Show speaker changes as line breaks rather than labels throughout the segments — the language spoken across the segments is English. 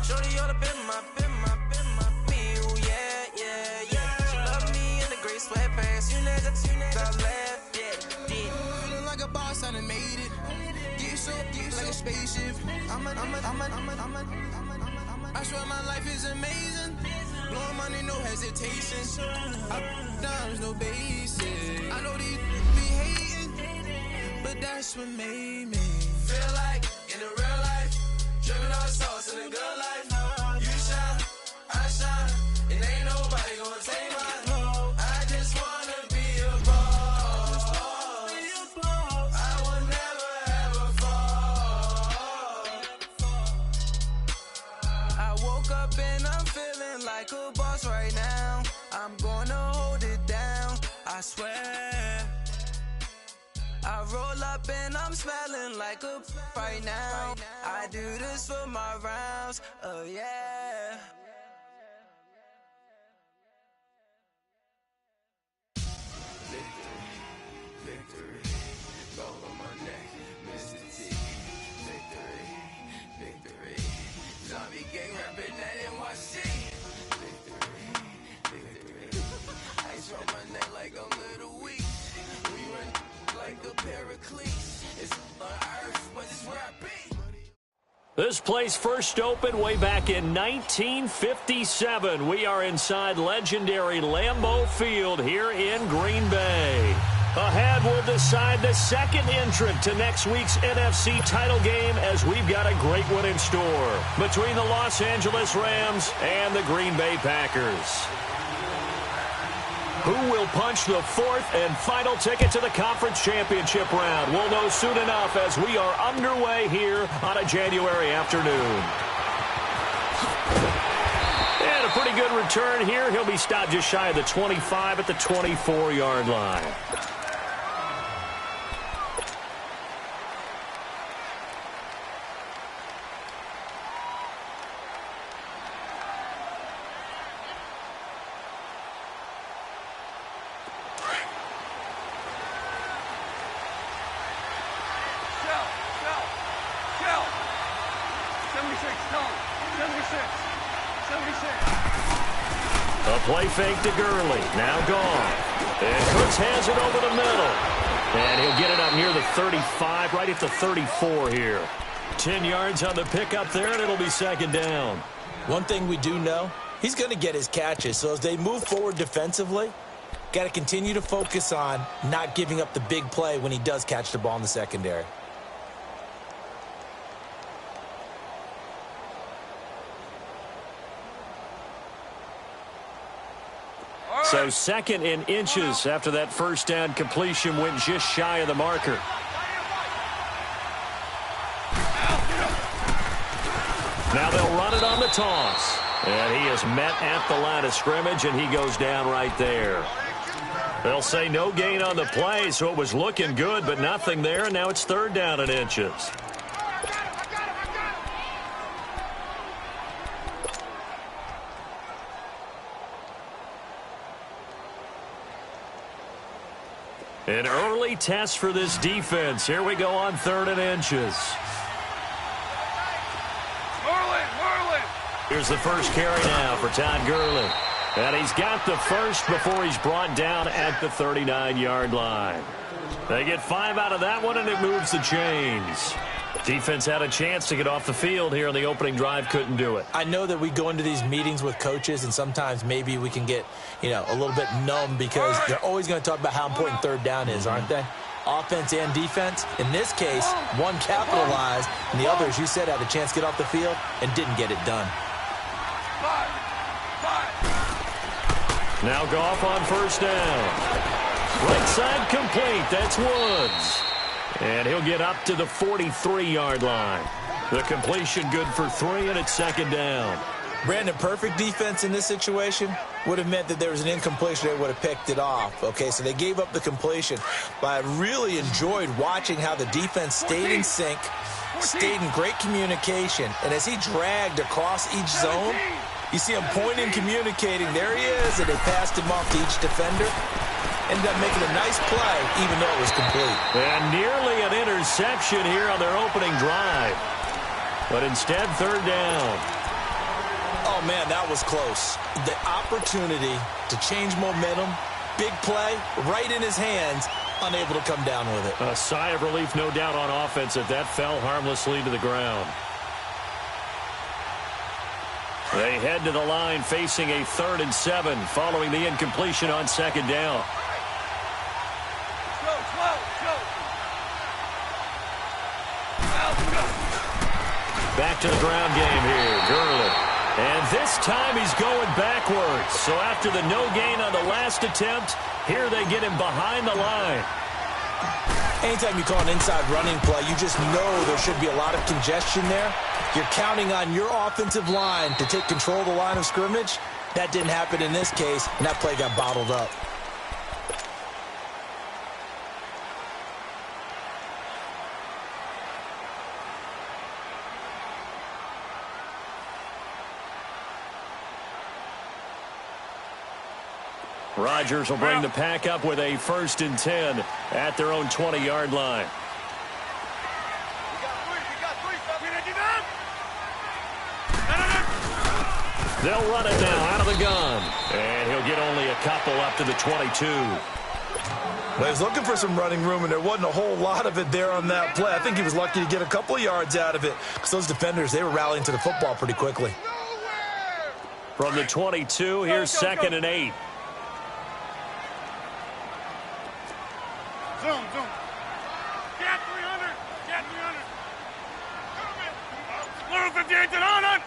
Shorty all up in my feel, yeah. She love me in the gray sweatpants. You never left, yeah. Feeling like a boss, I done made it. Get so like a spaceship. I swear my life is amazing. Blowing money, no hesitation. Dimes, no basic. I know these be hating, but that's what made me feel like in the real life. Dripping all sauce in the good life. You shine, I shine, and ain't nobody gonna take my home. I just wanna be a boss. I will never ever fall. I woke up and I'm feeling like a boss right now. I'm gonna hold it down, I swear. I roll up and I'm smelling like a right now. I do this for my rounds, oh yeah. Victory, gold on my neck, Mr. T. Victory, zombie gang rapping that NYC. Victory, ice on my neck like I'm little weak. We run like a Pericles. It's on earth, but it's where I be.
This place first opened way back in 1957. We are inside legendary Lambeau Field here in Green Bay. Ahead, we'll decide the second entrant to next week's NFC title game as we've got a great one in store between the Los Angeles Rams and the Green Bay Packers. Who will punch the fourth and final ticket to the conference championship round? We'll know soon enough as we are underway here on a January afternoon. And a pretty good return here. He'll be stopped just shy of the 25 at the 24-yard line. A play fake to Gurley. Now gone. And Cooks has it over the middle. And he'll get it up near the 35, right at the 34 here. 10 yards on the pickup there, and it'll be second down.
One thing we do know, he's going to get his catches. So as they move forward defensively, got to continue to focus on not giving up the big play when he does catch the ball in the secondary.
So second in inches after that first down completion went just shy of the marker. Now they'll run it on the toss. And he is met at the line of scrimmage, and he goes down right there. They'll say no gain on the play, so it was looking good, but nothing there, and now it's third down in inches. An early test for this defense. Here we go on third and inches. Here's the first carry now for Todd Gurley. And he's got the first before he's brought down at the 39-yard line. They get 5 out of that one, and it moves the chains. Defense had a chance to get off the field here on the opening drive, couldn't do it.
I know that we go into these meetings with coaches, and sometimes maybe we can get, a little bit numb because they're always going to talk about how important third down is, aren't they? Offense and defense. In this case, one capitalized, and the other, as you said, had a chance to get off the field and didn't get it done.
Now Goff on first down. Right side complete. That's Woods. And he'll get up to the 43-yard line. The completion good for 3, and it's second down.
Brandon, perfect defense in this situation would have meant that there was an incompletion. They would have picked it off. Okay, so they gave up the completion. But I really enjoyed watching how the defense stayed in sync, stayed in great communication. And as he dragged across each zone, you see him pointing, communicating. There he is, and they passed him off to each defender. Ended up making a nice play, even though it was complete.
And nearly an interception here on their opening drive. But instead, third down.
Oh, man, that was close. The opportunity to change momentum, big play, right in his hands, unable to come down with it.
A sigh of relief, no doubt, on offense if that fell harmlessly to the ground. They head to the line facing a 3rd and 7 following the incompletion on 2nd down. Back to the ground game here, Gurley. And this time he's going backwards. So after the no gain on the last attempt, here they get him behind the line.
Anytime you call an inside running play, you just know there should be a lot of congestion there. You're counting on your offensive line to take control of the line of scrimmage. That didn't happen in this case, and that play got bottled up.
Rodgers will bring the pack up with a 1st and 10 at their own 20-yard line. They'll run it now out of the gun. And he'll get only a couple up to the 22.
Well, he was looking for some running room, and there wasn't a whole lot of it there on that play. I think he was lucky to get a couple of yards out of it because those defenders, they were rallying to the football pretty quickly.
From the 22, here's 2nd and 8.
Zoom. Get 300. Get 300. Little 58 to 100.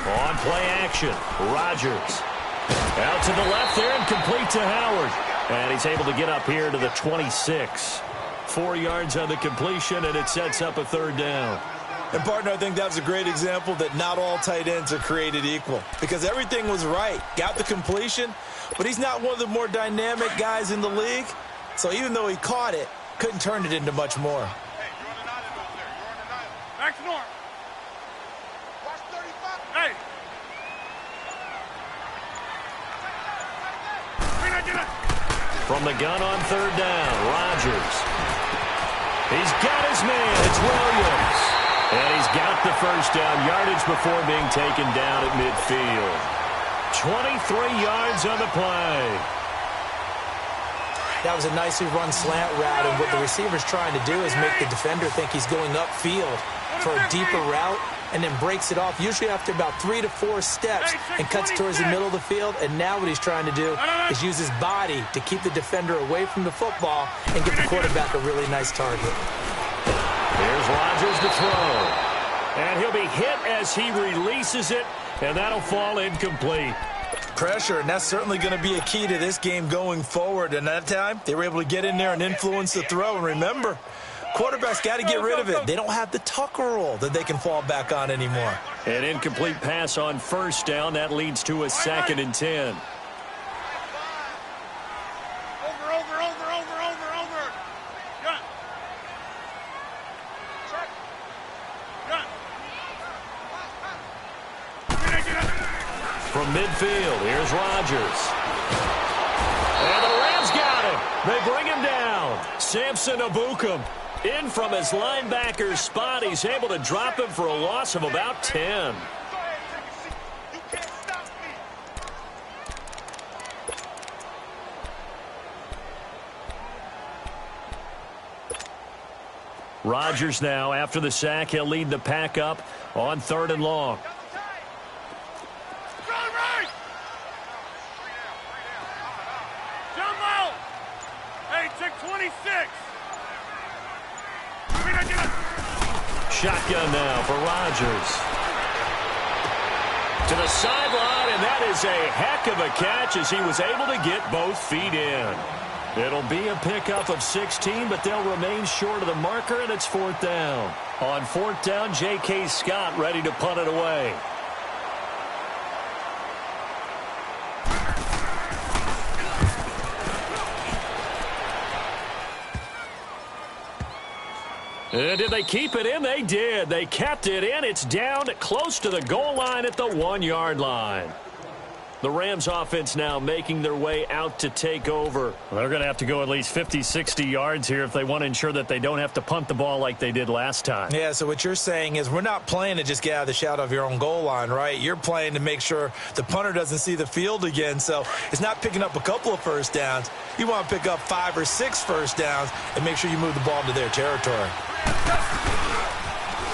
On play action, Rodgers. Out to the left there and complete to Howard. And he's able to get up here to the 26. 4 yards on the completion, and it sets up a 3rd down.
And, partner, I think that was a great example that not all tight ends are created equal because everything was right. Got the completion, but he's not one of the more dynamic guys in the league. So even though he caught it, couldn't turn it into much more.
Hey, you're on the island over there. You're on the island. Back north. Watch 35. Hey.
From the gun on 3rd down, Rodgers. He's got his man. It's Williams. And he's got the 1st down yardage before being taken down at midfield. 23 yards on the play.
That was a nicely run slant route, and what the receiver's trying to do is make the defender think he's going upfield for a deeper route and then breaks it off, usually after about 3 to 4 steps, and cuts towards the middle of the field. And now what he's trying to do is use his body to keep the defender away from the football and give the quarterback a really nice target.
Here's Rodgers to throw. And he'll be hit as he releases it, and that'll fall incomplete.
Pressure, and that's certainly going to be a key to this game going forward. And that time, they were able to get in there and influence the throw. And remember, quarterbacks got to get rid of it. They don't have the Tucker rule that they can fall back on anymore.
An incomplete pass on 1st down. That leads to a 2nd and 10. From midfield, here's Rodgers. And the Rams got him. They bring him down. Samson Ebukam in from his linebacker spot. He's able to drop him for a loss of about 10. Rodgers now, after the sack, he'll lead the pack up on 3rd and long. Shotgun now for Rodgers. To the sideline, and that is a heck of a catch as he was able to get both feet in. It'll be a pickup of 16, but they'll remain short of the marker, and it's 4th down. On 4th down, J.K. Scott ready to punt it away. Did they keep it in? They did. They kept it in. It's down close to the goal line at the 1-yard line. The Rams offense now making their way out to take over.
They're going to have to go at least 50, 60 yards here if they want to ensure that they don't have to punt the ball like they did last time.
Yeah, so what you're saying is we're not playing to just get out of the shadow of your own goal line, right? You're playing to make sure the punter doesn't see the field again. So it's not picking up a couple of first downs. You want to pick up 5 or 6 first downs and make sure you move the ball into their territory.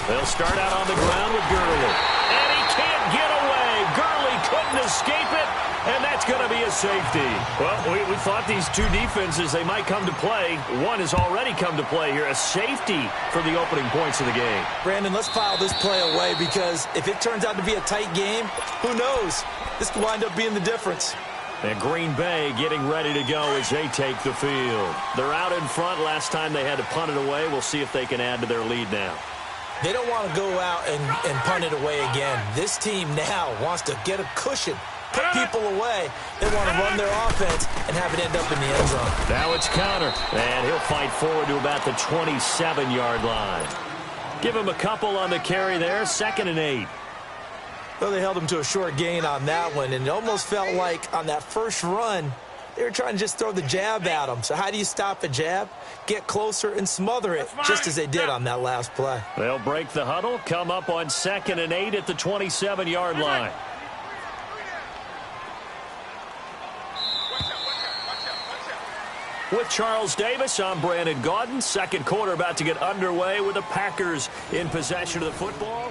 They'll start out on the ground with Gurley. And he can't get away. Gurley couldn't escape it, and that's going to be a safety.
Well, we thought these two defenses, they might come to play. One has already come to play here. A safety for the opening points of the game.
Brandon, let's file this play away because if it turns out to be a tight game, who knows? This could wind up being the difference.
And Green Bay getting ready to go as they take the field. They're out in front. Last time they had to punt it away. We'll see if they can add to their lead now.
They don't want to go out and punt it away again. This team now wants to get a cushion, put people away. They want to run their offense and have it end up in the end zone.
Now it's counter, and he'll fight forward to about the 27-yard line. Give him a couple on the carry there, 2nd and 8.
Well, they held him to a short gain on that one, and it almost felt like on that first run, they were trying to just throw the jab at him. So how do you stop a jab? Get closer and smother it, just as they did on that last play.
They'll break the huddle, come up on 2nd and 8 at the 27-yard line. With Charles Davis, I'm Brandon Gaudin. Second quarter about to get underway with the Packers in possession of the football.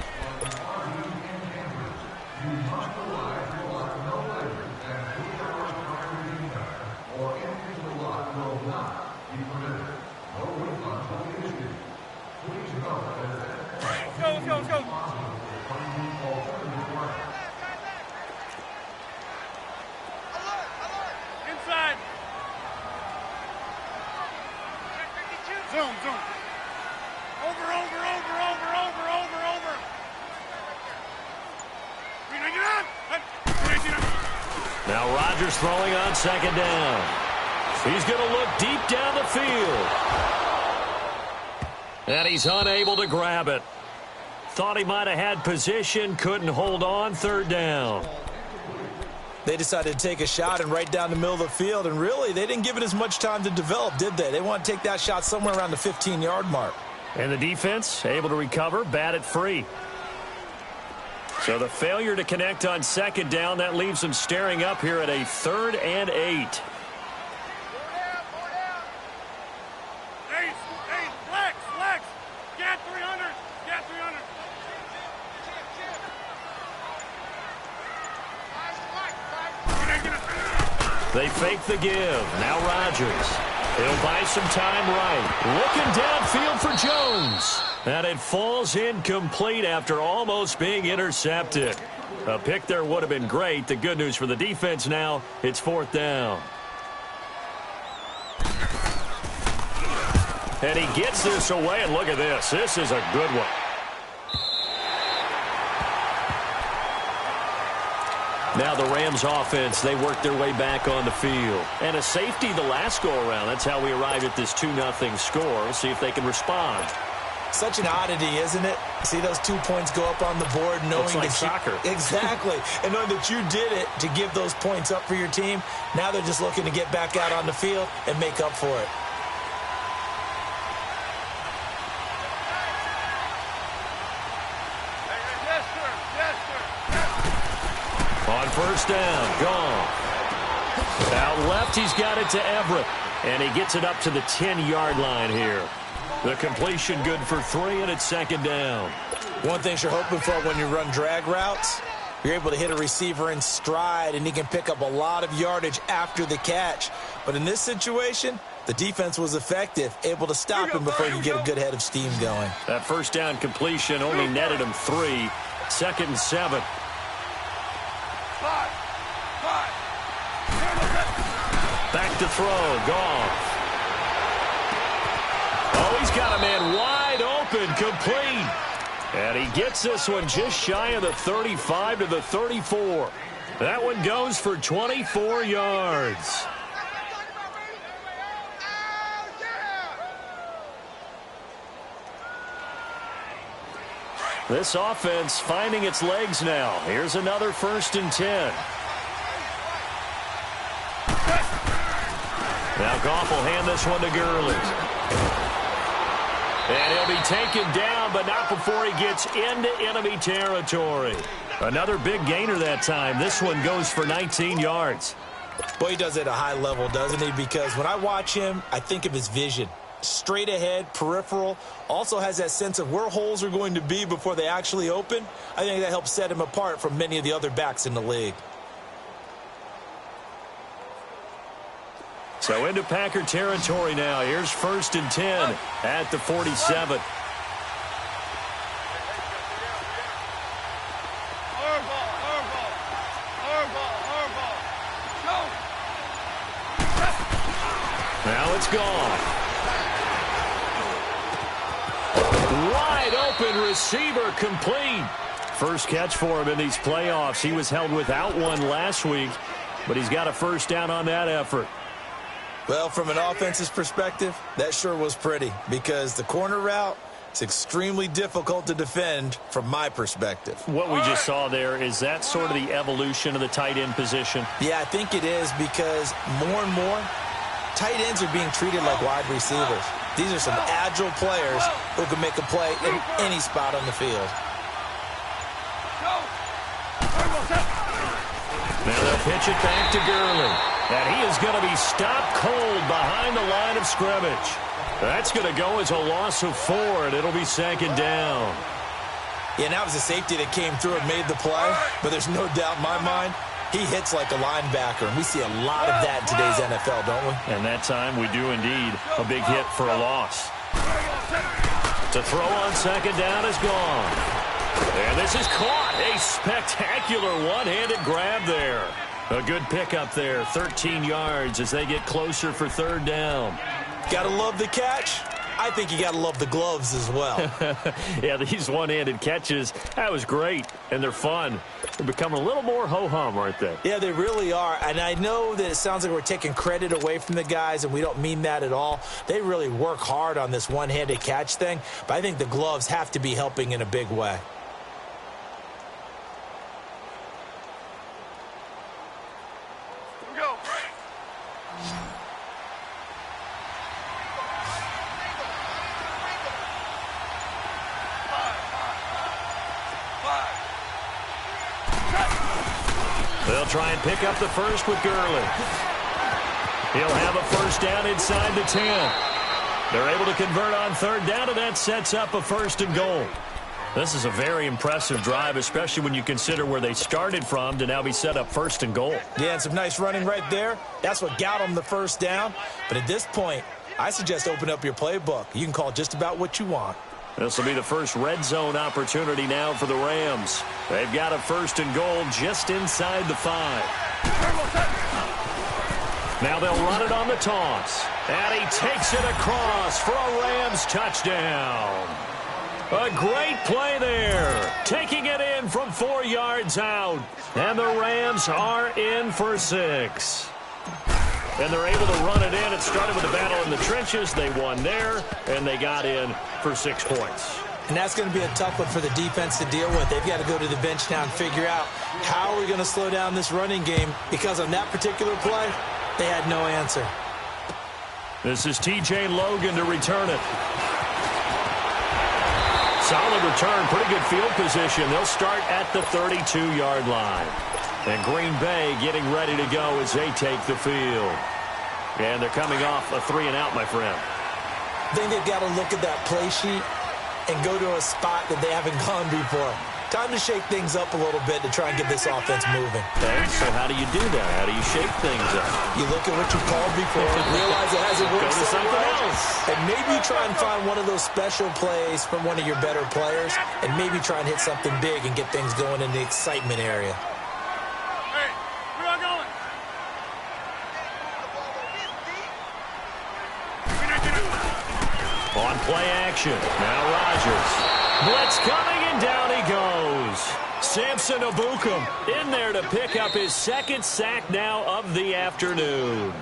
Let's go. Inside. Zoom. Over.
Now Rodgers throwing on 2nd down. He's going to look deep down the field. And he's unable to grab it. Thought he might have had position, couldn't hold on, 3rd down.
They decided to take a shot and right down the middle of the field, and really, they didn't give it as much time to develop, did they? They want to take that shot somewhere around the 15-yard mark.
And the defense able to recover, bat it free. So the failure to connect on 2nd down, that leaves them staring up here at a 3rd and 8.
Flex. Get 300.
They fake the give. Now Rodgers. He'll buy some time right. Looking downfield for Jones. And it falls incomplete after almost being intercepted. A pick there would have been great. The good news for the defense now, it's 4th down. And he gets this away, and look at this. This is a good one. Now the Rams offense, they work their way back on the field. And a safety the last go-around. That's how we arrived at this 2-0 score. We'll see if they can respond.
Such an oddity, isn't it? See those 2 points go up on the board knowing
Looks like
that
soccer.
Exactly. And knowing that you did it to give those points up for your team. Now they're just looking to get back out on the field and make up for it.
On 1st down, gone. Out left, he's got it to Everett. And he gets it up to the 10-yard line here. The completion good for 3, and it's 2nd down.
One thing you're hoping for when you run drag routes, you're able to hit a receiver in stride, and he can pick up a lot of yardage after the catch. But in this situation, the defense was effective, able to stop him before he could get a good head of steam going.
That 1st down completion only netted him 3. 2nd and 7. Back to throw, Goff. Oh, he's got a man wide open, complete. And he gets this one just shy of the 35 to the 34. That one goes for 24 yards. This offense finding its legs now. Here's another 1st and 10. Now Goff will hand this one to Gurley. And he'll be taken down, but not before he gets into enemy territory. Another big gainer that time. This one goes for 19 yards.
Boy, he does it at a high level, doesn't he? Because when I watch him, I think of his vision. Straight ahead, peripheral, also has that sense of where holes are going to be before they actually open. I think that helps set him apart from many of the other backs in the league.
So into Packer territory now. Here's 1st and 10 at the 47. Now it's gone. Wide open receiver complete. First catch for him in these playoffs. He was held without one last week, but he's got a first down on that effort.
Well, from an offense's perspective, that sure was pretty because the corner route is extremely difficult to defend from my perspective.
What we just saw there, is that sort of the evolution of the tight end position?
Yeah, I think it is because more and more, tight ends are being treated like wide receivers. These are some agile players who can make a play in any spot on the field.
Now they'll pitch it back to Gurley. And he is going to be stopped cold behind the line of scrimmage. That's going to go as a loss of 4, and it'll be 2nd down.
Yeah, and that was a safety that came through and made the play, but there's no doubt in my mind he hits like a linebacker, and we see a lot of that in today's NFL, don't we?
And that time we do indeed. A big hit for a loss. To throw on 2nd down is gone. And this is caught. A spectacular one-handed grab there. A good pickup there, 13 yards as they get closer for 3rd down.
Gotta love the catch. I think you gotta love the gloves as well.
Yeah, these one-handed catches, that was great, and they're fun. They're becoming a little more ho-hum, aren't they?
Yeah, they really are, and I know that it sounds like we're taking credit away from the guys, and we don't mean that at all. They really work hard on this one-handed catch thing, but I think the gloves have to be helping in a big way.
They'll try and pick up the first with Gurley. He'll have a first down inside the 10. They're able to convert on 3rd down, and that sets up a 1st and goal. This is a very impressive drive, especially when you consider where they started from to now be set up 1st and goal.
Yeah, and some nice running right there. That's what got them the first down. But at this point, I suggest open up your playbook. You can call just about what you want.
This will be the first red zone opportunity now for the Rams. They've got a 1st and goal just inside the 5. Now they'll run it on the toss. And he takes it across for a Rams touchdown. A great play there. Taking it in from 4 yards out. And the Rams are in for 6. And they're able to run it in. It started with a battle in the trenches. They won there, and they got in for 6 points.
And that's going to be a tough one for the defense to deal with. They've got to go to the bench now and figure out how are we going to slow down this running game, because on that particular play, they had no answer.
This is T.J. Logan to return it. Solid return, pretty good field position. They'll start at the 32-yard line. And Green Bay getting ready to go as they take the field. And they're coming off a 3-and-out, my friend.
I think they've got to look at that play sheet and go to a spot that they haven't gone before. Time to shake things up a little bit to try and get this offense moving.
Okay, so how do you do that? How do you shake things up?
You look at what you called before, realize it hasn't worked
Go to something else.
and maybe try and find one of those special plays from one of your better players, and maybe try and hit something big and get things going in the excitement area.
On play action. Now Rodgers. Blitz coming, and down he goes. Samson Ebukam in there to pick up his 2nd sack now of the afternoon.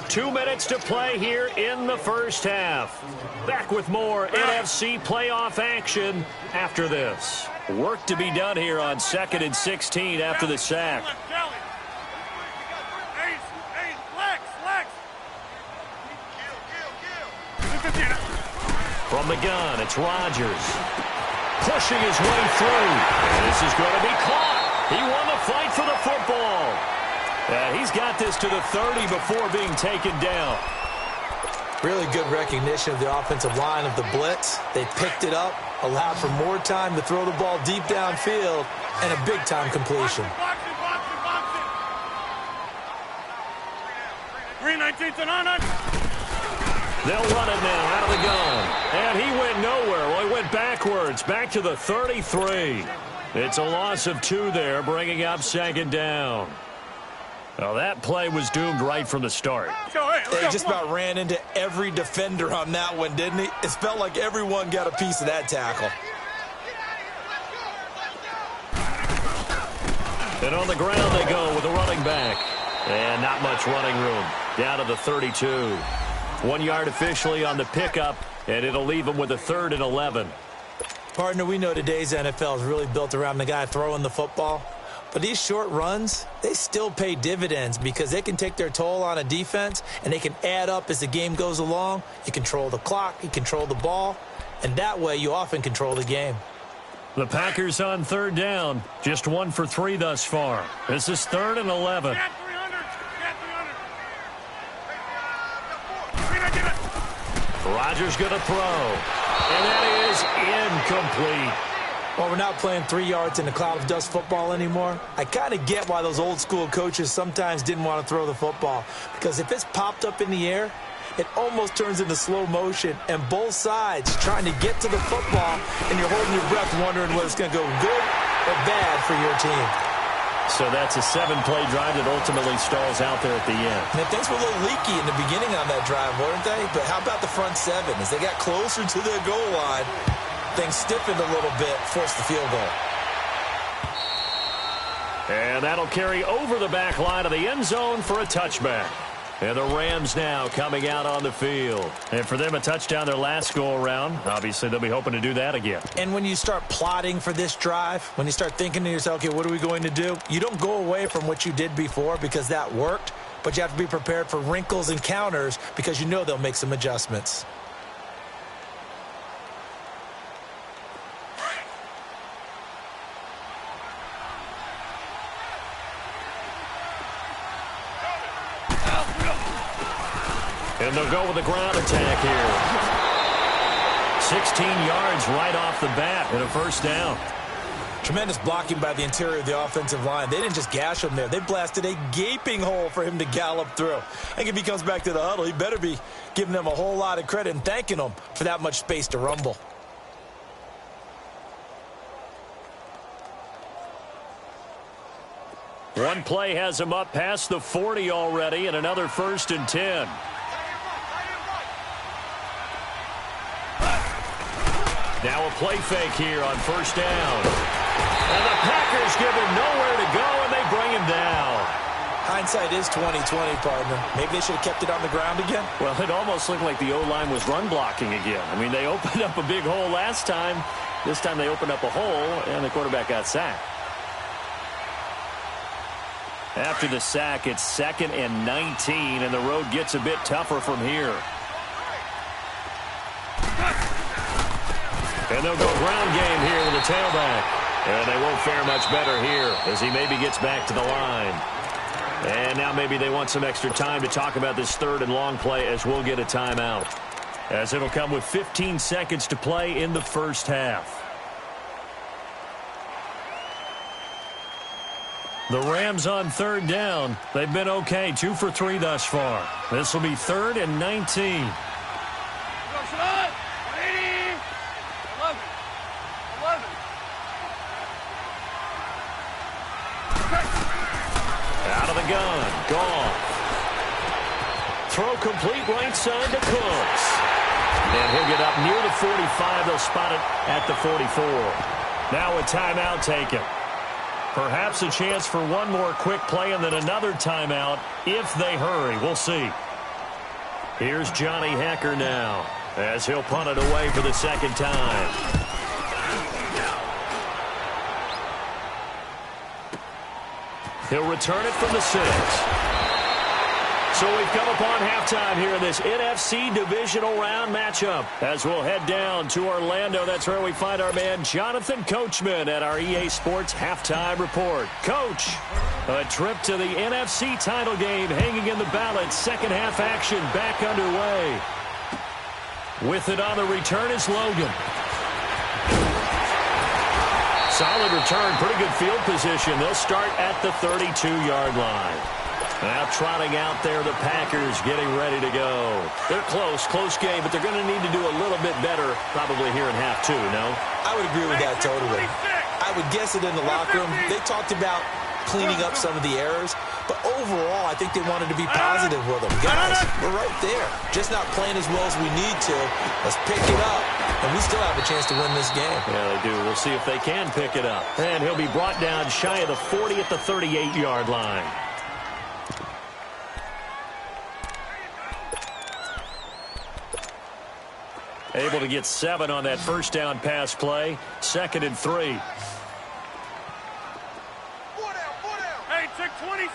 2 minutes to play here in the first half. Back with more NFC playoff action after this. Work to be done here on 2nd and 16 after the sack. From the gun, it's Rodgers. Pushing his way through. And this is going to be caught. He won the fight for the football. And he's got this to the 30 before being taken down.
Really good recognition of the offensive line of the blitz. They picked it up, allowed for more time to throw the ball deep downfield, and a big-time completion.
Green 19 to 9.
They'll run it now out of the gun. And he went nowhere. Well, he went backwards, back to the 33. It's a loss of 2 there, bringing up second down. Well, that play was doomed right from the start.
He just about ran into every defender on that one, didn't he? It felt like everyone got a piece of that tackle.
And on the ground they go with a running back. And not much running room. Down to the 32. 1 yard officially on the pickup, and it'll leave them with a 3rd and 11.
Partner, we know today's NFL is really built around the guy throwing the football. But these short runs, they still pay dividends because they can take their toll on a defense, and they can add up as the game goes along. You control the clock, you control the ball, and that way you often control the game.
The Packers on 3rd down. Just 1 for 3 thus far. This is 3rd and 11. Rodgers going to throw. And that is incomplete.
Well, we're not playing 3 yards in a cloud of dust football anymore. I kind of get why those old school coaches sometimes didn't want to throw the football. Because if it's popped up in the air, it almost turns into slow motion. And both sides trying to get to the football, and you're holding your breath wondering whether it's going to go good or bad for your team.
So that's a 7-play drive that ultimately stalls out there at the end.
And things were a little leaky in the beginning on that drive, weren't they? But how about the front 7? As they got closer to the goal line, things stiffened a little bit, forced the field goal.
And that'll carry over the back line of the end zone for a touchback. And the Rams now coming out on the field. And for them, a touchdown their last go-around. Obviously, they'll be hoping to do that again.
And when you start plotting for this drive, when you start thinking to yourself, okay, what are we going to do? You don't go away from what you did before because that worked, but you have to be prepared for wrinkles and counters because you know they'll make some adjustments.
And they'll go with the ground attack here. 16 yards right off the bat and a first down.
Tremendous blocking by the interior of the offensive line. They didn't just gash him there. They blasted a gaping hole for him to gallop through. I think if he comes back to the huddle, he better be giving them a whole lot of credit and thanking them for that much space to rumble.
One play has him up past the 40 already, and another 1st and 10. Now a play fake here on 1st down. And the Packers give him nowhere to go, and they bring him down.
Hindsight is 20/20, partner. Maybe they should have kept it on the ground again.
Well, it almost looked like the O-line was run blocking again. I mean, they opened up a big hole last time. This time they opened up a hole, and the quarterback got sacked. After the sack, it's 2nd and 19, and the road gets a bit tougher from here. And they'll go ground game here with the tailback. And they won't fare much better here as he maybe gets back to the line. And now maybe they want some extra time to talk about this 3rd and long play as we'll get a timeout. As it'll come with 15 seconds to play in the first half. The Rams on 3rd down. They've been okay, 2 for 3 thus far. This will be 3rd and 19. Out of the gun, Goff. Throw complete right side to Cooks. And he'll get up near the 45. They'll spot it at the 44. Now a timeout taken. Perhaps a chance for one more quick play and then another timeout if they hurry. We'll see. Here's Johnny Hecker now as he'll punt it away for the 2nd time. He'll return it from the 6. So we've come upon halftime here in this NFC divisional round matchup. As we'll head down to Orlando, that's where we find our man Jonathan Coachman at our EA Sports Halftime Report. Coach, a trip to the NFC title game hanging in the balance. Second half action back underway. With it on the return is Logan. Solid return, pretty good field position. They'll start at the 32-yard line. Now trotting out there, the Packers getting ready to go. They're close game, but they're going to need to do a little bit better probably here in half two, no?
I would agree with that totally. I would guess it in the locker room. They talked about cleaning up some of the errors, but overall, I think they wanted to be positive with them. Guys, we're right there. Just not playing as well as we need to. Let's pick it up, and we still have a chance to win this game.
Yeah, they do. We'll see if they can pick it up. And he'll be brought down shy of the 40 at the 38-yard line. Able to get 7 on that first down pass play. 2nd and 3.
Hey, check 26.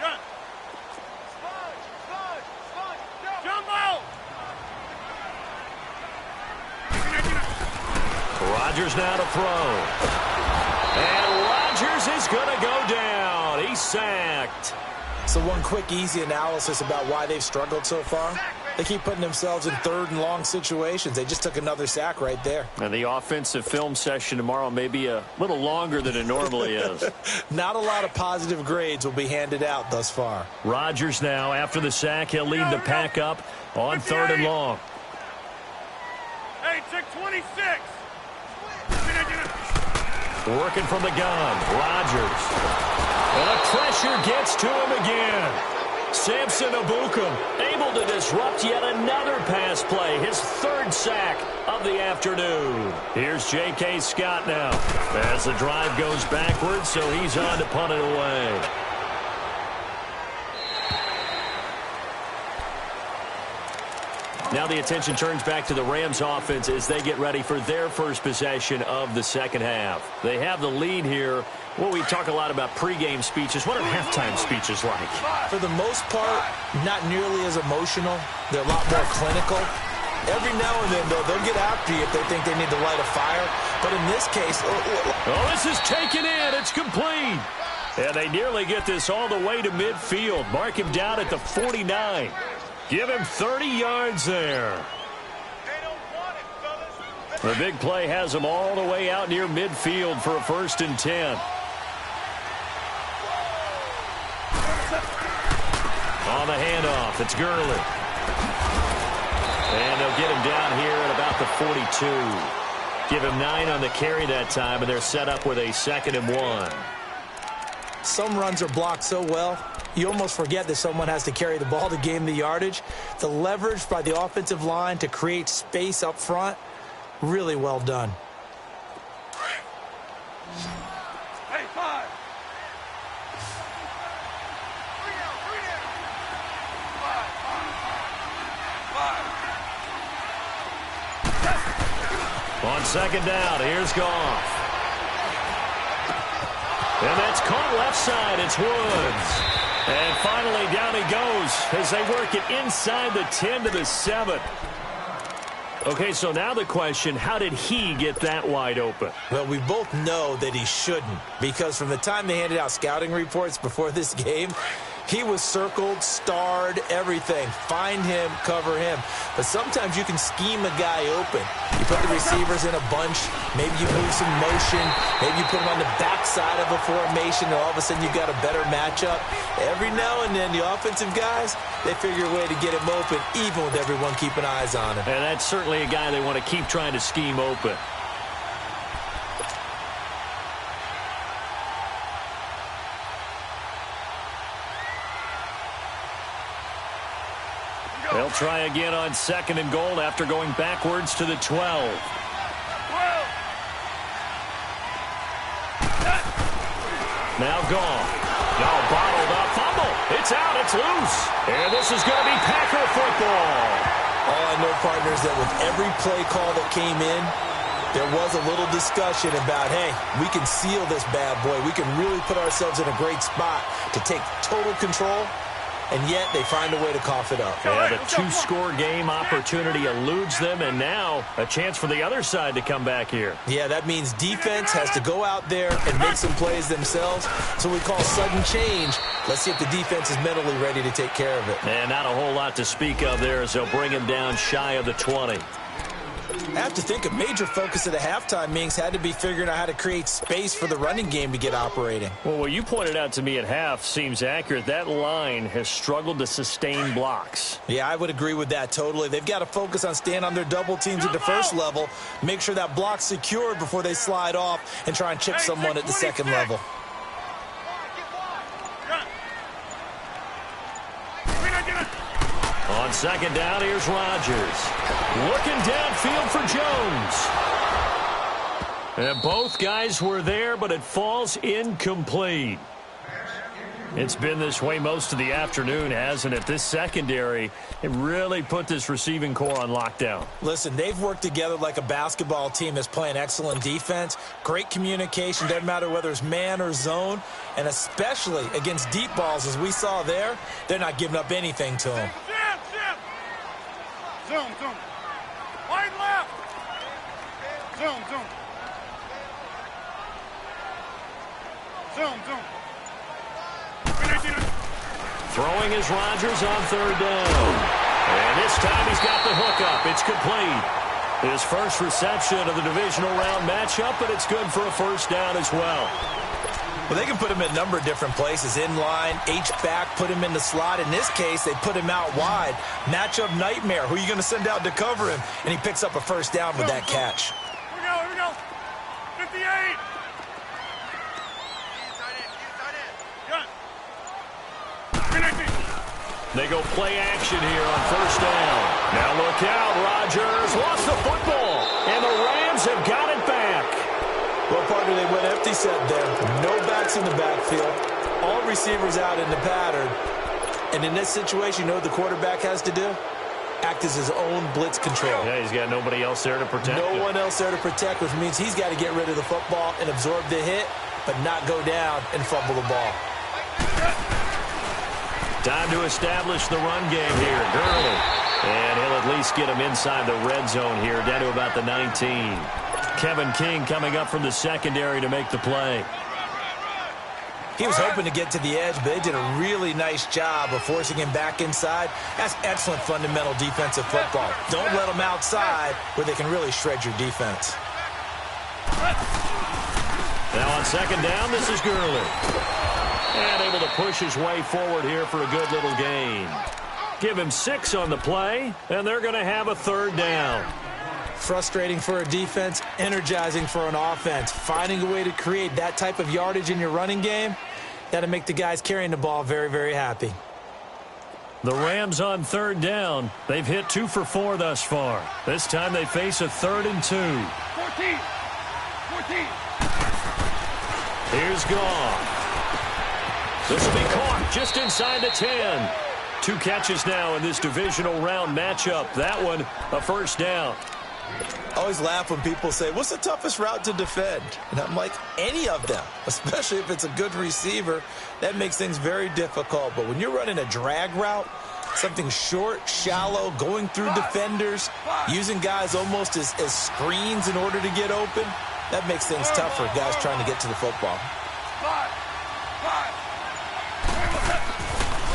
Gun. Jumbo.
Rodgers now to throw. And Rodgers is going to go down. He's sacked.
So one quick, easy analysis about why they've struggled so far. They keep putting themselves in third and long situations. They just took another sack right there.
And the offensive film session tomorrow may be a little longer than it normally is.
Not a lot of positive grades will be handed out thus far.
Rodgers now, after the sack, he'll lead the pack up on 3rd and long.
Hey, check 26.
Working from the gun, Rodgers. And the pressure gets to him again. Samson Abukum able to disrupt yet another pass play. His 3rd sack of the afternoon. Here's J.K. Scott now as the drive goes backwards, so he's on to punt it away. Now the attention turns back to the Rams offense as they get ready for their first possession of the second half. They have the lead here. Well, we talk a lot about pregame speeches. What are halftime speeches like?
For the most part, not nearly as emotional. They're a lot more clinical. Every now and then, though, they'll get after you if they think they need to light a fire. But in this case...
Oh, this is taken in. It's complete. And they nearly get this all the way to midfield. Mark him down at the 49. Give him 30 yards there. The big play has him all the way out near midfield for a 1st and 10. On the handoff, it's Gurley. And they'll get him down here at about the 42. Give him 9 on the carry that time, and they're set up with a 2nd and 1.
Some runs are blocked so well, you almost forget that someone has to carry the ball to gain the yardage. The leverage by the offensive line to create space up front, really well done.
Hey, 5.
On 2nd down, here's Goff. And that's caught left side. It's Woods. And finally, down he goes as they work it inside the 10 to the 7. Okay, so now the question, how did he get that wide open?
Well, we both know that he shouldn't, because from the time they handed out scouting reports before this game, he was circled, starred, everything. Find him, cover him. But sometimes you can scheme a guy open. You put the receivers in a bunch. Maybe you move some motion. Maybe you put them on the backside of a formation, and all of a sudden you've got a better matchup. Every now and then, the offensive guys, they figure a way to get him open, even with everyone keeping eyes on him.
And that's certainly a guy they want to keep trying to scheme open. They'll try again on 2nd and goal after going backwards to the 12. Now Goff. Now bottled up. Fumble. It's out. It's loose. And this is going to be Packer football.
All I know, partners, that with every play call that came in, There was a little discussion about, hey, we can seal this bad boy. We can really put ourselves in a great spot to take total control, and yet they find a way to cough it up.
Yeah, the two-score game opportunity eludes them, and now a chance for the other side to come back here.
Yeah, that means defense has to go out there and make some plays themselves. So we call sudden change. Let's see if the defense is mentally ready to take care of it.
And not a whole lot to speak of there as they'll bring him down shy of the 20.
I have to think a major focus of the halftime meetings had to be figuring out how to create space for the running game to get operating.
Well, what you pointed out to me at half seems accurate. That line has struggled to sustain blocks.
Yeah, I would agree with that totally. They've got to focus on staying on their double teams at the first level, make sure that block's secured before they slide off and try and chip someone at the second level.
On second down, here's Rodgers. Looking downfield for Jones. And both guys were there, but it falls incomplete. It's been this way most of the afternoon, hasn't it? This secondary, it really put this receiving core on lockdown.
Listen, they've worked together like a basketball team that's playing excellent defense. Great communication, doesn't matter whether it's man or zone. And especially against deep balls, as we saw there, they're not giving up anything to them.
Zoom, zoom. Wide left. Zoom, zoom. Zoom, zoom.
Throwing is Rodgers on third down. And this time he's got the hookup. It's complete. His first reception of the divisional round matchup, but it's good for a first down as well.
Well, they can put him in a number of different places. In line, H-back, put him in the slot. In this case, they put him out wide. Matchup nightmare. Who are you going to send out to cover him? And he picks up a first down with that catch.
Here we go. 58.
They go play action here on first down. Now look out. Rodgers lost the football. And the Rams have got it back.
Well, partner, they went empty set there. No backs in the backfield. All receivers out in the pattern. And in this situation, you know what the quarterback has to do? Act as his own blitz control.
Yeah, he's got nobody else there to protect him.
No one else there to protect, which means he's got to get rid of the football and absorb the hit, but not go down and fumble the ball.
Time to establish the run game here. Gurley. And he'll at least get him inside the red zone here, down to about the 19. Kevin King coming up from the secondary to make the play.
He was hoping to get to the edge, but they did a really nice job of forcing him back inside. That's excellent fundamental defensive football. Don't let them outside where they can really shred your defense.
Now on second down, this is Gurley. And able to push his way forward here for a good little gain. Give him 6 on the play, and they're going to have a third down.
Frustrating for a defense, energizing for an offense. Finding a way to create that type of yardage in your running game, that'll make the guys carrying the ball very, very happy.
The Rams on third down. They've hit 2 for 4 thus far. This time they face a 3rd and 2.
14.
Here's Goff. This will be caught just inside the 10. 2 catches now in this divisional round matchup. That one, a first down.
I always laugh when people say, what's the toughest route to defend? And I'm like, any of them, especially if it's a good receiver. That makes things very difficult. But when you're running a drag route, something short, shallow, going through defenders, using guys almost as screens in order to get open, that makes things tough for guys trying to get to the football.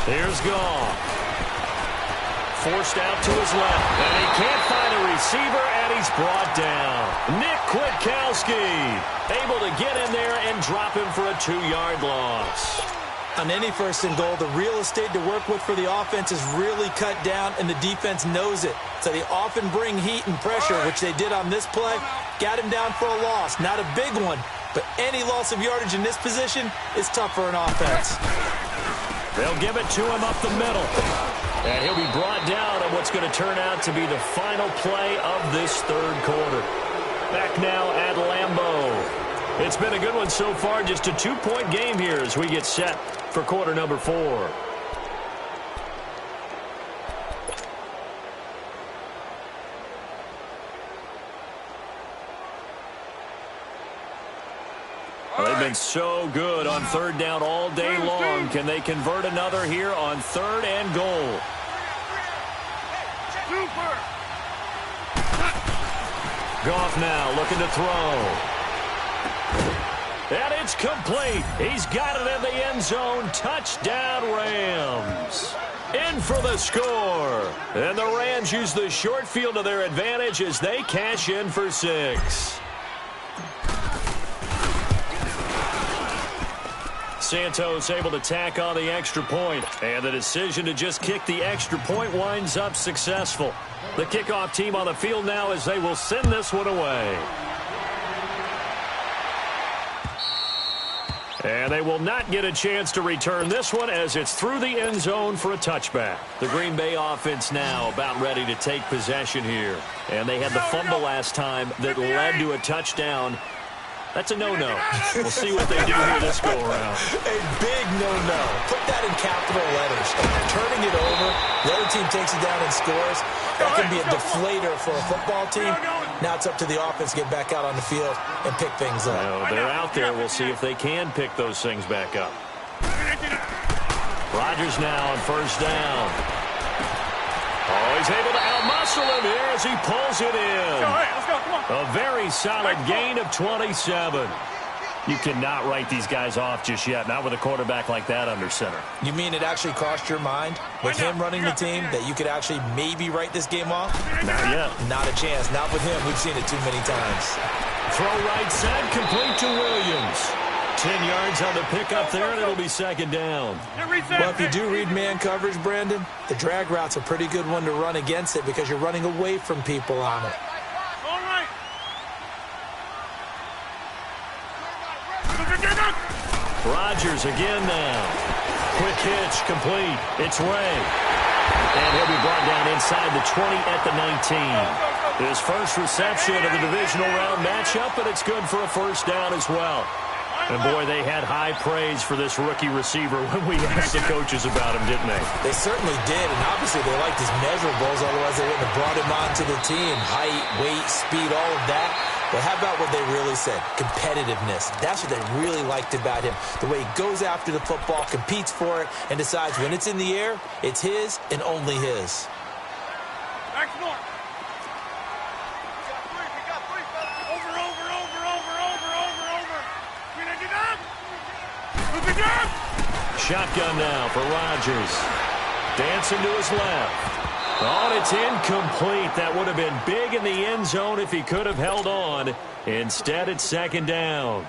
Here's Goff. Forced out to his left. And he can't find a receiver, and he's brought down. Nick Kwiatkowski able to get in there and drop him for a 2-yard loss.
On any first and goal, the real estate to work with for the offense is really cut down, and the defense knows it. So they often bring heat and pressure, which they did on this play. Got him down for a loss. Not a big one, but any loss of yardage in this position is tough for an offense.
They'll give it to him up the middle. And he'll be brought down on what's going to turn out to be the final play of this third quarter. Back now at Lambeau. It's been a good one so far. Just a 2-point game here as we get set for quarter number 4.
Well, they've been so good on third down all day long. Can they convert another here on 3rd and goal? Goff now looking to throw. And it's complete. He's got it in the end zone. Touchdown, Rams. In for the score. And the Rams use the short field to their advantage as they cash in for 6. Santos able to tack on the extra point. And the decision to just kick the extra point winds up successful. The kickoff team on the field now as they will send this one away. And they will not get a chance to return this one as it's through the end zone for a touchback. The Green Bay offense now about ready to take possession here. And they had the fumble last time that led to a touchdown. That's a no-no. We'll see what they do here this go-around.
A big no-no. Put that in capital letters. Turning it over, the other team takes it down and scores. That can be a deflator for a football team. Now it's up to the offense to get back out on the field and pick things up.
Well, they're out there. We'll see if they can pick those things back up. Rodgers now on 1st down. Oh, he's able to outmuscle him here as he pulls it in.
Let's go, come on.
A very solid gain of 27. You cannot write these guys off just yet, not with a quarterback like that under center.
You mean it actually crossed your mind with him running the team that you could actually maybe write this game off?
Not yet.
Not a chance. Not with him. We've seen it too many times.
Throw right side, complete to Williams. 10 yards on the pickup there, and it'll be 2nd down.
Well, if you do read man coverage, Brandon, the drag route's a pretty good one to run against it because you're running away from people on it.
All right.
Rodgers again now. Quick hitch, complete. It's Ray. And he'll be brought down inside the 20 at the 19. His first reception of the divisional round matchup, but it's good for a 1st down as well. And, boy, they had high praise for this rookie receiver when we asked the coaches about him, didn't they?
They certainly did, and obviously they liked his measurables, otherwise they wouldn't have brought him onto the team. Height, weight, speed, all of that. But how about what they really said? Competitiveness. That's what they really liked about him. The way he goes after the football, competes for it, and decides when it's in the air, it's his and only his.
Back to north. We got three, fella. Over.
Shotgun now for Rodgers. Dancing to his left. Oh, and it's incomplete. That would have been big in the end zone if he could have held on. Instead, it's 2nd down.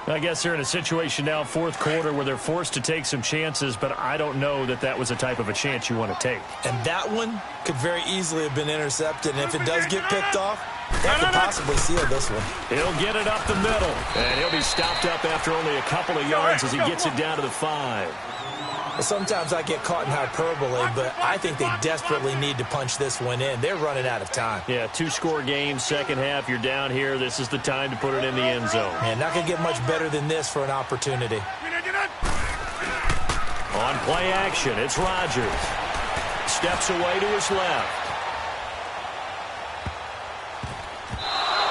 I guess they're in a situation now, 4th quarter, where they're forced to take some chances, but I don't know that that was a type of a chance you want to take.
And that one could very easily have been intercepted, and if it does get picked off, that could possibly seal this one.
He'll get it up the middle, and he'll be stopped up after only a couple of yards as he gets it down to the 5.
Sometimes I get caught in hyperbole, but I think they desperately need to punch this one in. They're running out of time.
Yeah, 2-score game, 2nd half, you're down here. This is the time to put it in the end zone.
Man, not going to get much better than this for an opportunity.
On play action, it's Rodgers. Steps away to his left.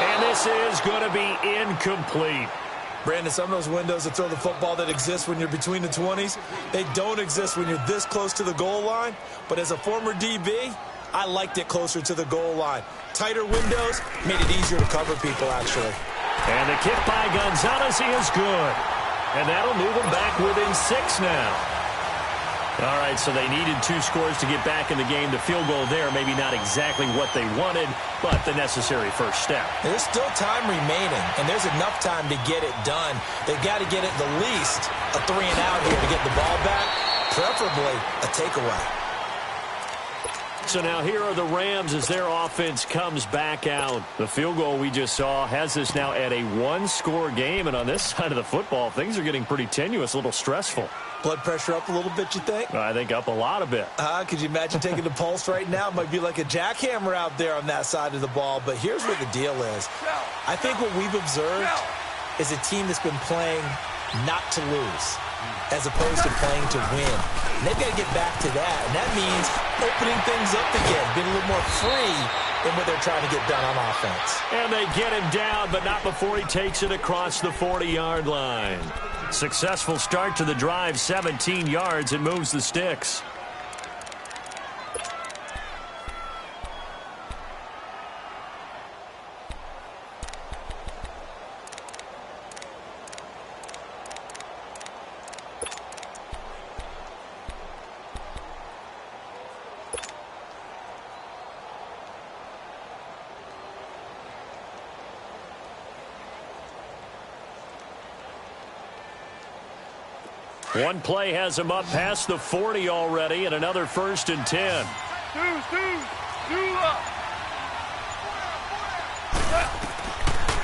And this is going to be incomplete.
Brandon, some of those windows to throw the football that exist when you're between the 20s, they don't exist when you're this close to the goal line. But as a former DB, I liked it closer to the goal line. Tighter windows made it easier to cover people, actually.
And the kick by Gonzalez is good. And that'll move them back within 6 now. All right, so they needed 2 scores to get back in the game. The field goal there, maybe not exactly what they wanted, but the necessary first step.
There's still time remaining, and there's enough time to get it done. They've got to get at the least a 3-and-out here to get the ball back, preferably a takeaway.
So now here are the Rams as their offense comes back out. The field goal we just saw has this now at a 1-score game, and on this side of the football, things are getting pretty tenuous, a little stressful.
Blood pressure up a little bit, you think?
I think up a lot a bit.
Could you imagine taking the pulse right now? It might be like a jackhammer out there on that side of the ball. But here's what the deal is. I think what we've observed is a team that's been playing not to lose. as opposed to playing to win. And they've got to get back to that, and that means opening things up again, being a little more free in what they're trying to get done on offense.
And they get him down, but not before he takes it across the 40-yard line. Successful start to the drive, 17 yards, and moves the sticks. One play has him up past the 40 already, and another 1st and 10.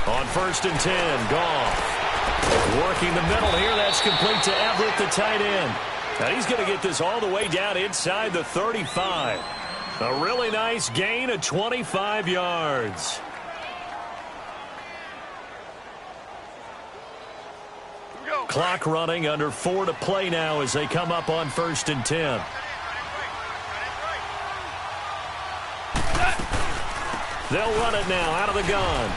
On 1st and 10, Goff. Working the middle here, that's complete to Everett, the tight end. Now he's going to get this all the way down inside the 35. A really nice gain of 25 yards. Clock running, under 4 to play now as they come up on 1st and 10. They'll run it now out of the gun.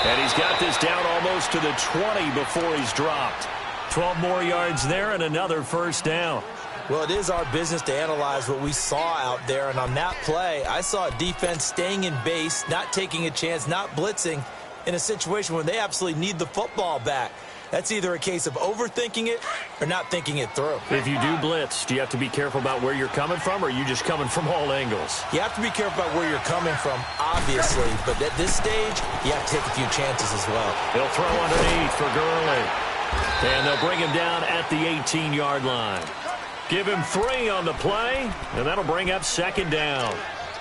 And he's got this down almost to the 20 before he's dropped. 12 more yards there and another 1st down.
Well, it is our business to analyze what we saw out there. And on that play, I saw a defense staying in base, not taking a chance, not blitzing in a situation where they absolutely need the football back. That's either a case of overthinking it or not thinking it through.
If you do blitz, do you have to be careful about where you're coming from, or are you just coming from all angles?
You have to be careful about where you're coming from, obviously. But at this stage, you have to take a few chances as well.
He'll throw underneath for Gurley. And they'll bring him down at the 18-yard line. Give him 3 on the play, and that'll bring up 2nd down.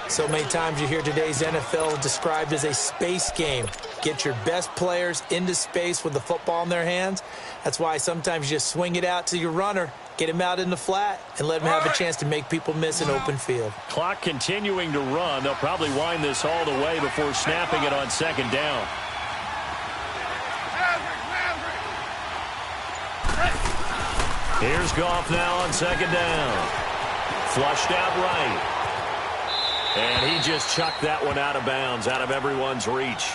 So many times you hear today's NFL described as a space game. Get your best players into space with the football in their hands. That's why sometimes you just swing it out to your runner, get him out in the flat, and let him have a chance to make people miss an open field.
Clock continuing to run. They'll probably wind this all the way before snapping it on 2nd down. Here's Goff now on 2nd down. Flushed out right. And he just chucked that one out of bounds, out of everyone's reach.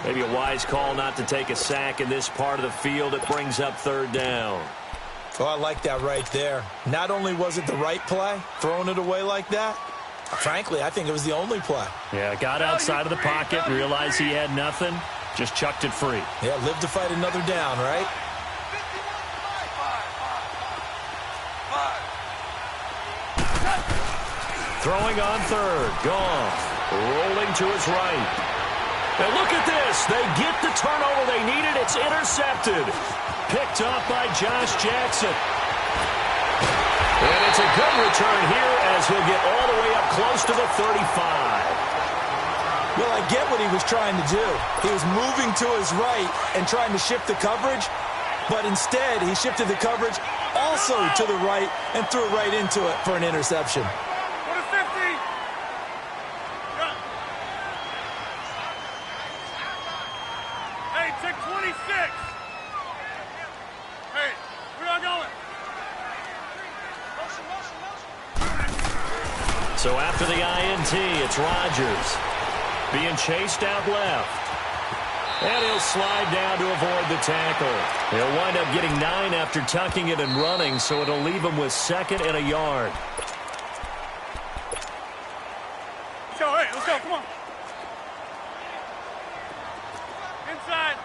Maybe a wise call not to take a sack in this part of the field. It brings up 3rd down.
Oh, I like that right there. Not only was it the right play, throwing it away like that, frankly, I think it was the only play.
Yeah, got outside of the pocket, realized he had nothing, just chucked it free.
Yeah, live to fight another down, right?
Throwing on 3rd, Goff, rolling to his right. And look at this, they get the turnover they needed, it's intercepted. Picked off by Josh Jackson. And it's a good return here as he'll get all the way up close to the 35.
Well, I get what he was trying to do. He was moving to his right and trying to shift the coverage, but instead he shifted the coverage also to the right and threw it right into it for an interception.
So after the INT, it's Rodgers being chased out left. And he'll slide down to avoid the tackle. He'll wind up getting 9 after tucking it and running, so it'll leave him with 2nd and a yard.
Let's go, hey, let's go, come on. Inside.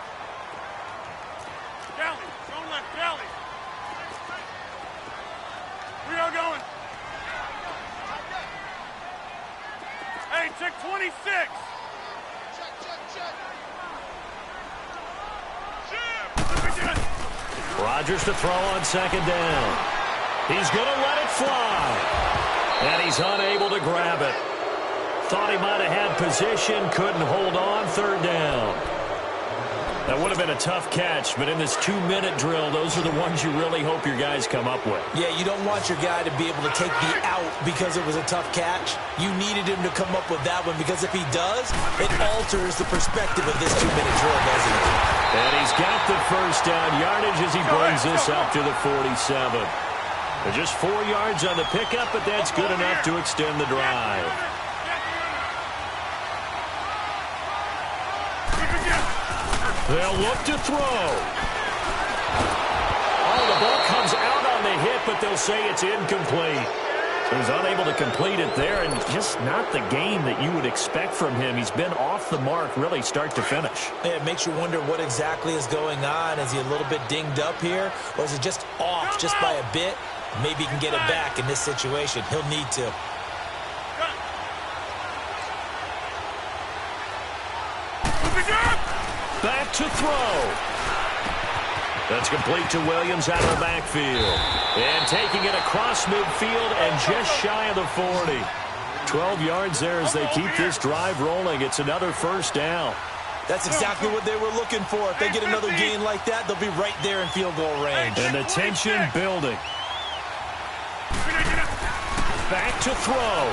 Galley, going left, Galley. We are going. Hey, check 26. Check.
Rodgers to throw on 2nd down. He's going to let it fly. And he's unable to grab it. Thought he might have had position, couldn't hold on, 3rd down. That would have been a tough catch, but in this 2-minute drill, those are the ones you really hope your guys come up with.
Yeah, you don't want your guy to be able to take the out because it was a tough catch. You needed him to come up with that one because if he does, it alters the perspective of this 2-minute drill, doesn't it?
And he's got the first down yardage as he brings this up to the 47. Just 4 yards on the pickup, but that's good enough to extend the drive. They'll look to throw. Oh, the ball comes out on the hit, but they'll say it's incomplete. He's unable to complete it there, and just not the game that you would expect from him. He's been off the mark, really, start to finish.
Yeah, it makes you wonder what exactly is going on. Is he a little bit dinged up here, or is it just off just by a bit? Maybe he can get it back in this situation. He'll need to.
Back to throw. That's complete to Williams out of the backfield. And taking it across midfield and just shy of the 40. 12 yards there as they keep this drive rolling. It's another first down.
That's exactly what they were looking for. If they get another gain like that, they'll be right there in field goal range.
And the tension building. Back to throw.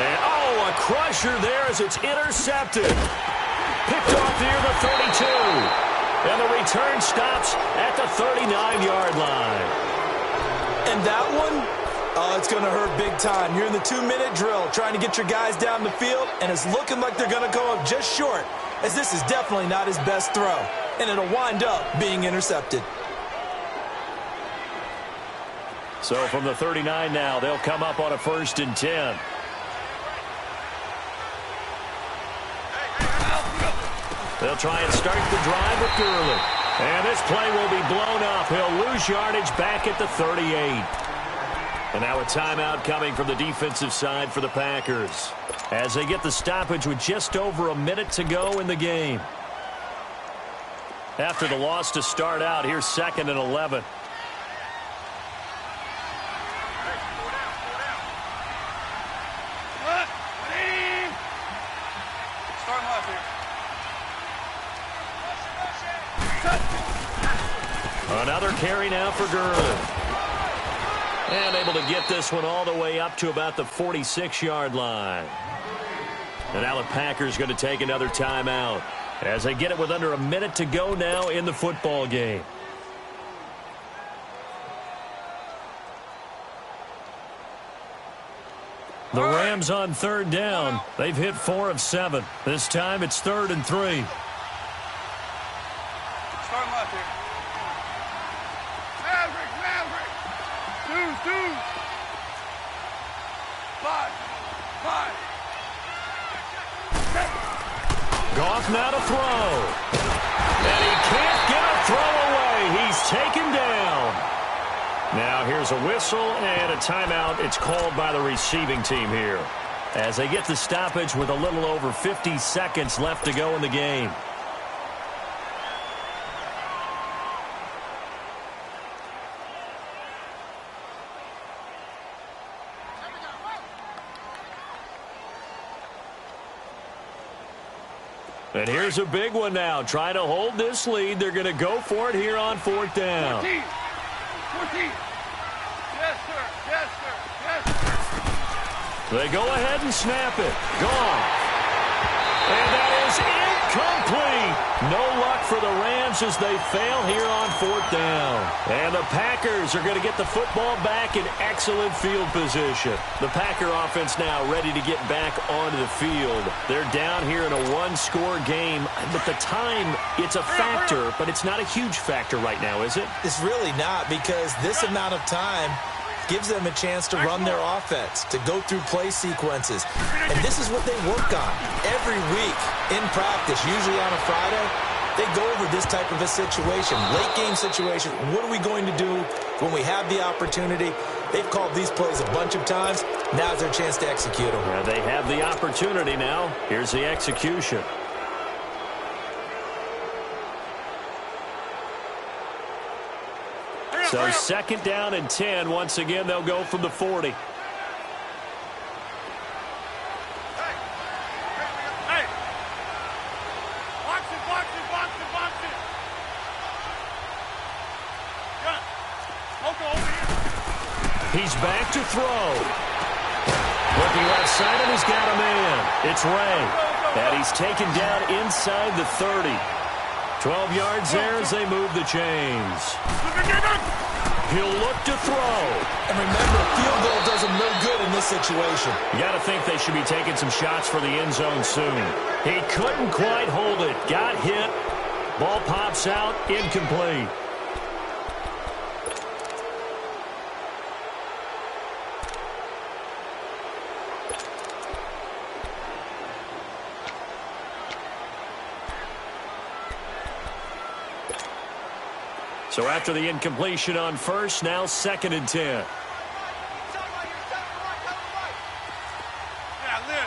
And, oh, a crusher there as it's intercepted. Picked off near the 32. And the return stops at the 39-yard line.
And that one, it's going to hurt big time. You're in the 2-minute drill trying to get your guys down the field, and it's looking like they're going to go up just short, as this is definitely not his best throw. And it'll wind up being intercepted.
So from the 39 now, they'll come up on a 1st and 10. They'll try and start the drive with Gurley. And this play will be blown up. He'll lose yardage back at the 38. And now a timeout coming from the defensive side for the Packers as they get the stoppage with just over a minute to go in the game. After the loss to start out, here's 2nd and 11. Another carry now for Gurley. And able to get this one all the way up to about the 46-yard line. And now the Packers going to take another timeout as they get it with under a minute to go now in the football game. The Rams on 3rd down. They've hit 4 of 7. This time it's 3rd and 3.
Start left here. Maverick. Dude. 5.
Goff now to throw. And he can't get a throw away. He's taken down. Now here's a whistle and a timeout. It's called by the receiving team here as they get the stoppage with a little over 50 seconds left to go in the game. And here's a big one now. Trying to hold this lead. They're going to go for it here on 4th down.
14. Yes, sir.
They go ahead and snap it. Gone. And that is incomplete. No luck for the Rams as they fail here on 4th down. And the Packers are going to get the football back in excellent field position. The Packer offense now ready to get back onto the field. They're down here in a 1-score game. But the time, it's a factor, but it's not a huge factor right now, is it?
It's really not, because this amount of time gives them a chance to run their offense, to go through play sequences. And this is what they work on every week in practice, usually on a Friday. They go over this type of a situation, late game situation. What are we going to do when we have the opportunity? They've called these plays a bunch of times. Now's their chance to execute them.
Yeah, they have the opportunity now. Here's the execution. So 2nd down and 10. Once again, they'll go from the 40.
Hey. Watch it.
He's back to throw. Looking left side, and he's got a man. It's Ray. And he's taken down inside the 30. 12 yards there as they move the chains. He'll look to throw.
And remember, field goal does him no good in this situation.
You got to think they should be taking some shots for the end zone soon. He couldn't quite hold it. Got hit. Ball pops out. Incomplete. So after the incompletion on first, now 2nd and 10.
Yeah, Liz.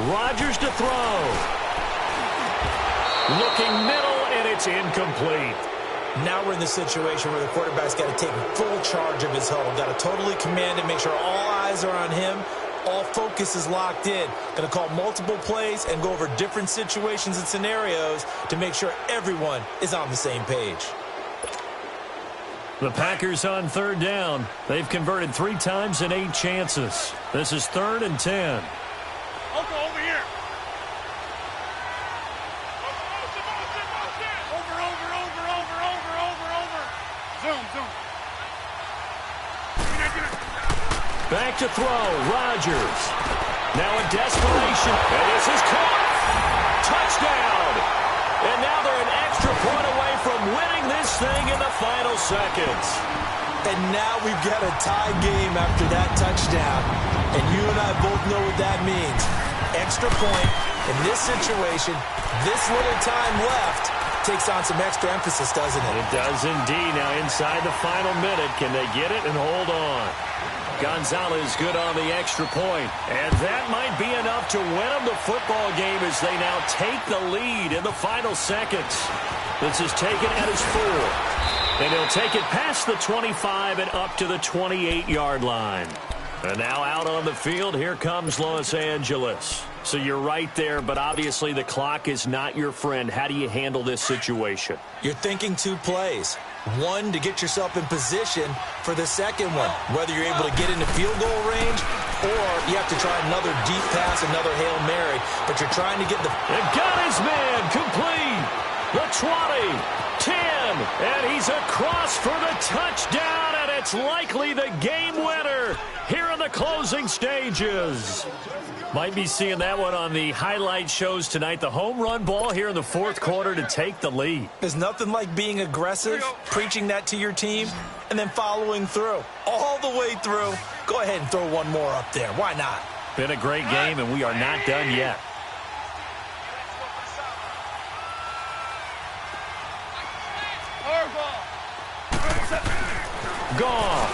Rodgers to throw. Looking middle, and it's incomplete.
Now we're in the situation where the quarterback's got to take full charge of his huddle. Got to totally command it, make sure all eyes are on him. All focus is locked in. Going to call multiple plays and go over different situations and scenarios to make sure everyone is on the same page.
The Packers on 3rd down. They've converted 3 times in 8 chances. This is 3rd and 10.
Over here. Over. Zoom.
Back to throw. Rodgers. Now in desperation. And this is caught. Touchdown. And now they're an extra point away from winning this thing in the final seconds.
And now we've got a tie game after that touchdown. And you and I both know what that means. Extra point in this situation, this little time left, takes on some extra emphasis, doesn't it?
It does indeed. Now inside the final minute, can they get it and hold on? Gonzalez good on the extra point. And that might be enough to win them the football game as they now take the lead in the final seconds. This is taken at his 4. And he'll take it past the 25 and up to the 28-yard line. And now out on the field, here comes Los Angeles. So you're right there, but obviously the clock is not your friend. How do you handle this situation?
You're thinking 2 plays. One, to get yourself in position for the second one, whether you're able to get into field goal range or you have to try another deep pass, another Hail Mary, but you're trying to get the...
And got his man complete. The 20, 10, and he's across for the touchdown, and it's likely the game winner here in the closing stages. Might be seeing that one on the highlight shows tonight. The home run ball here in the 4th quarter to take the lead.
There's nothing like being aggressive, preaching that to your team, and then following through. All the way through. Go ahead and throw one more up there. Why not?
Been a great game, and we are not done yet. Gone.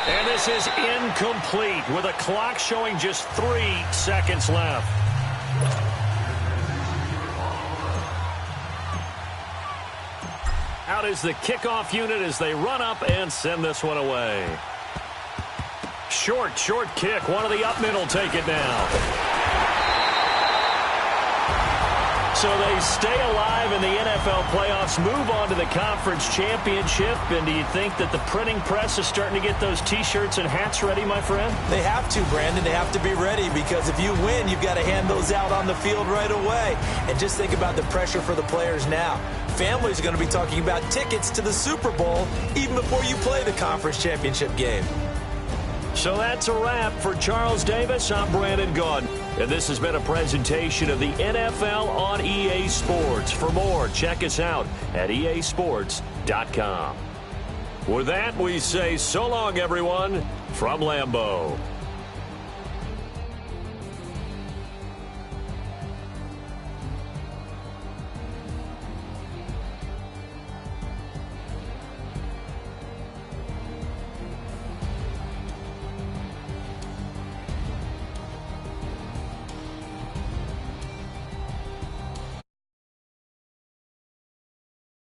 And this is incomplete with a clock showing just 3 seconds left. Out is the kickoff unit as they run up and send this one away. Short kick. One of the up middle take it now. So they stay alive in the NFL playoffs, move on to the conference championship. And do you think that the printing press is starting to get those T-shirts and hats ready, my friend?
They have to, Brandon. They have to be ready because if you win, you've got to hand those out on the field right away. And just think about the pressure for the players now. Families are going to be talking about tickets to the Super Bowl even before you play the conference championship game.
So that's a wrap for Charles Davis. I'm Brandon Gaudin. And this has been a presentation of the NFL on EA Sports. For more, check us out at easports.com. With that, we say so long, everyone, from Lambeau.